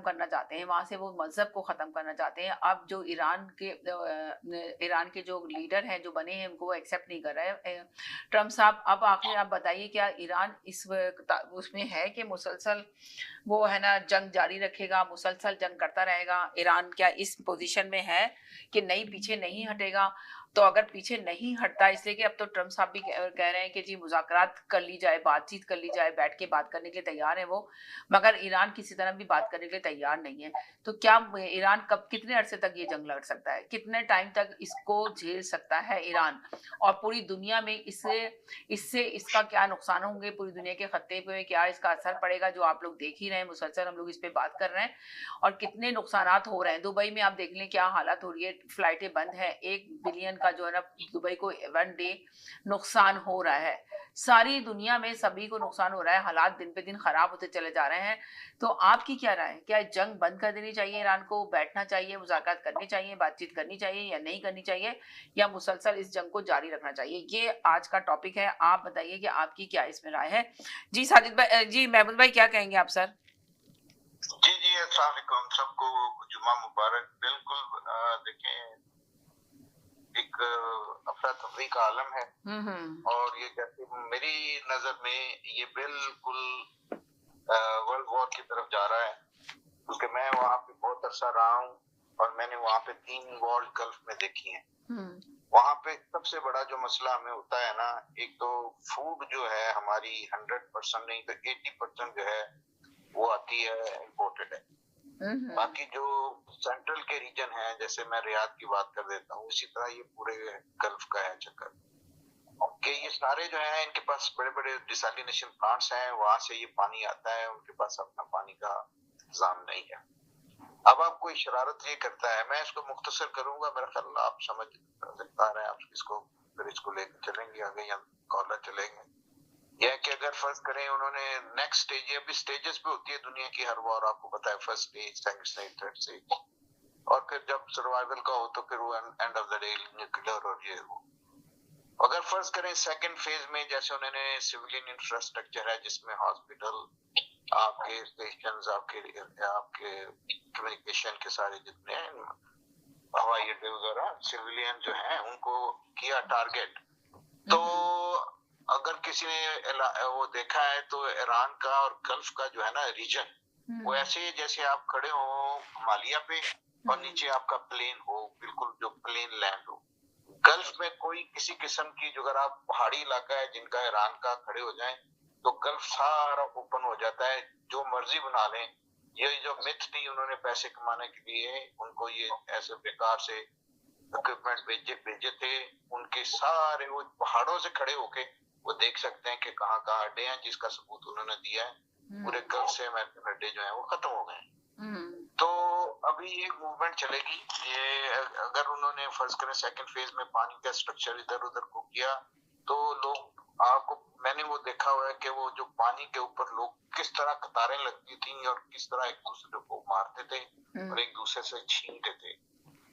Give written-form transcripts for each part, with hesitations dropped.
करना चाहते हैं, वहाँ से वो मज़हब को ख़त्म करना चाहते हैं। अब जो ईरान के जो लीडर हैं, जो बने हैं, उनको वो एक्सेप्ट नहीं कर रहे हैं। ट्रम्प साहब, अब आखिर आप बताइए, क्या ईरान इस उसमें है कि मुसलसल वो है ना जंग जारी रखेगा, मुसलसल जंग करता रहेगा? ईरान क्या इस पोजीशन में है कि नहीं, पीछे नहीं हटेगा? तो अगर पीछे नहीं हटता, इसलिए कि अब तो ट्रम्प साहब भी कह रहे हैं कि जी मुज़ाकरात कर ली जाए, बातचीत कर ली जाए, बैठ के बात करने के लिए तैयार है वो, मगर ईरान किसी तरह भी बात करने के लिए तैयार नहीं है। तो क्या ईरान कब, कितने अरसे तक ये जंग लड़ सकता है, कितने टाइम तक इसको झेल सकता है ईरान? और पूरी दुनिया में इससे इससे इसका क्या नुकसान होंगे, पूरी दुनिया के खत्ते पे क्या इसका असर पड़ेगा, जो आप लोग देख ही रहे हैं, मुसलसल हम लोग इस पे बात कर रहे हैं। और कितने नुकसानात हो रहे हैं दुबई में, आप देख लें क्या हालत हो रही है, फ्लाइटें बंद हैं, 1 बिलियन का जो है ना दुबई को वन डे नुकसान हो रहा है। सारी दुनिया में सभी को नुकसान हो रहा है, हालात दिन पे दिन खराब होते चले जा रहे हैं। तो आपकी क्या राय है, क्या जंग बंद कर देनी चाहिए, ईरान को बैठना चाहिए, मुज़ाकरात करनी चाहिए, बातचीत करनी चाहिए या नहीं करनी चाहिए, या मुसलसल इस जंग को जारी रखना चाहिए? ये आज का टॉपिक है। आप बताइए कि आपकी क्या इसमें राय है। जी साजिद भाई, जी महमूद भाई, क्या कहेंगे आप सर? जी जी, अस्सलाम वालेकुम, सबको जुमा मुबारक। बिल्कुल देखें, एक अफरा तफरी का आलम है और ये जैसे मेरी नजर में ये बिल्कुल वर्ल्ड वॉर की तरफ जा रहा है, क्योंकि मैं वहाँ पे बहुत अरसा रहा हूँ और मैंने वहाँ पे 3 वॉर गल्फ में देखी हैं। वहाँ पे सबसे बड़ा जो मसला हमें होता है ना, एक तो फूड जो है हमारी 100% नहीं तो 80% जो है वो आती है, इम्पोर्टेड है। बाकी जो सेंट्रल के रीजन है, जैसे मैं रियाद की बात कर देता हूँ, इसी तरह ये पूरे गल्फ का है चक्कर कि ये सारे जो है इनके पास बड़े बड़े डिसैलिनेशन प्लांट्स हैं, वहां से ये पानी आता है, उनके पास अपना पानी का इंतजाम नहीं है। अब आप कोई शरारत ये करता है, मैं इसको मुख्तसर करूंगा, मेरा ख्याल आप समझ सकता रहे, आप इसको फिर इसको लेकर चलेंगे आगे या कॉलर चलेंगे। यह कि अगर फर्ज करें उन्होंने नेक्स्ट स्टेज, ये अभी स्टेजेस पे होती है दुनिया की हर वॉर, आपको पता है, first stage, second stage, third stage, और फिर जब सर्वाइवल का हो तो फिर वो end of the day nuclear और ये वो। अगर फर्ज करें सेकंड फेज में, जैसे उन्होंने सिविलियन इंफ्रास्ट्रक्चर है जिसमें हॉस्पिटल, आपके स्टेशन, आपके आपके कम्युनिकेशन के सारे जितने हवाई अड्डे वगैरह, सिविलियन जो है उनको किया टारगेट। तो अगर किसी ने वो देखा है तो ईरान का और गल्फ का जो है ना रीजन, वो ऐसे जैसे आप खड़े हो हिमालय पे और नीचे आपका प्लेन हो, बिल्कुल जो प्लेन लैंड हो। गल्फ में कोई किसी किस्म की, जो अगर आप पहाड़ी इलाका है जिनका ईरान का, खड़े हो जाएं तो गल्फ सारा ओपन हो जाता है, जो मर्जी बना लें। ये जो मिथ थी, उन्होंने पैसे कमाने के लिए उनको ये ऐसे बेकार से इक्विपमेंट भेजे थे, उनके सारे वो पहाड़ों से खड़े होके वो देख सकते हैं कि कहाँ कहाँ अड्डे हैं, जिसका सबूत उन्होंने दिया है। पूरे गल्फ से अमेरिकन अड्डे जो है वो खत्म हो गए। तो अभी एक मूवमेंट चलेगी, ये अगर उन्होंने फर्ज करें सेकंड फेज में पानी का स्ट्रक्चर इधर उधर को किया, तो लोग, आपको, मैंने वो देखा हुआ है कि वो जो पानी के ऊपर लोग किस तरह कतारें लगती थी और किस तरह एक दूसरे को मारते थे और एक दूसरे से छीनते थे।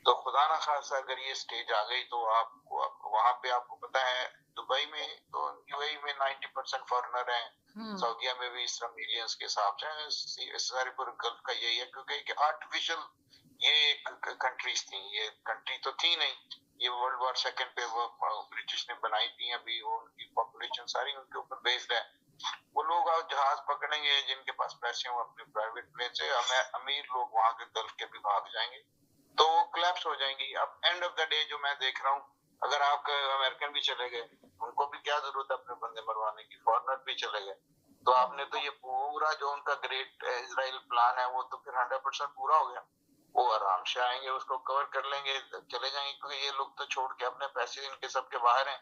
तो खुदा ना खासा अगर ये स्टेज आ गई तो आप वहां पे, आपको पता है दुबई में तो यूएई में 90% फॉरेनर हैं, सऊदीया में भी इस तरह मिलियंस के हिसाब से, सारे पूरे गल्फ का यही है, क्योंकि आर्टिफिशियल ये कंट्रीज थी, ये कंट्री तो थी नहीं, ये वर्ल्ड वॉर सेकंड पे वो ब्रिटिश ने बनाई थी, अभी वो उनकी पॉपुलेशन सारी उनके ऊपर बेस्ड है। वो लोग आज जहाज पकड़ेंगे जिनके पास पैसे हो अपने प्राइवेट प्लेन से, अमीर लोग वहां के गल्फ के भी भाग जाएंगे, तो वो क्लैप्स हो जाएंगी। अब एंड ऑफ द डे जो मैं देख रहा हूँ, अगर आप अमेरिकन भी चले गए, उनको भी क्या जरूरत है अपने बंदे मरवाने की, फॉरनर भी चले गए, तो आपने तो ये पूरा जो उनका ग्रेट इजराइल प्लान है वो तो फिर 100% पूरा हो गया। वो आराम से आएंगे, उसको कवर कर लेंगे, चले जाएंगे, क्योंकि ये लोग तो छोड़ के अपने पैसे इनके सबके बाहर हैं।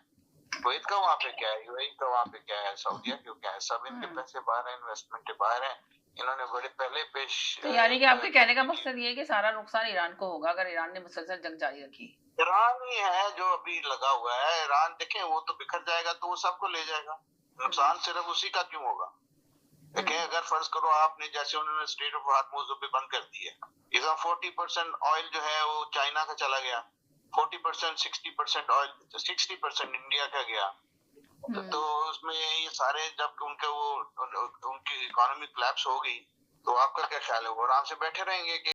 कुवैत का वहाँ पे क्या है, यूएई का वहाँ पे क्या है, सऊदीया क्यों क्या है, सब इनके पैसे बाहर हैं, इन्वेस्टमेंट बाहर हैं, इन्होंने बड़े पहले पेश। तो यानी कि आपके कहने का मकसद ये है कि सारा नुकसान ईरान को होगा अगर ईरान ने मुसलसल जंग जारी रखी? ईरान ही है जो अभी लगा हुआ है, ईरान देखें वो तो बिखर जाएगा तो वो सबको ले जाएगा, नुकसान सिर्फ उसी का क्यों होगा? देखें, अगर फर्ज करो आपने, जैसे उन्होंने स्ट्रेट ऑफ हॉर्मुज भी बंद कर दी है, इसका 40% ऑयल जो है वो चाइना का चला गया, 40% 60% ऑयल, 60% इंडिया का गया। तो उसमें ये सारे, जब उनके वो उनकी इकोनॉमी कोलैप्स हो गई, तो आपका क्या ख्याल है, वो आराम से बैठे रहेंगे कि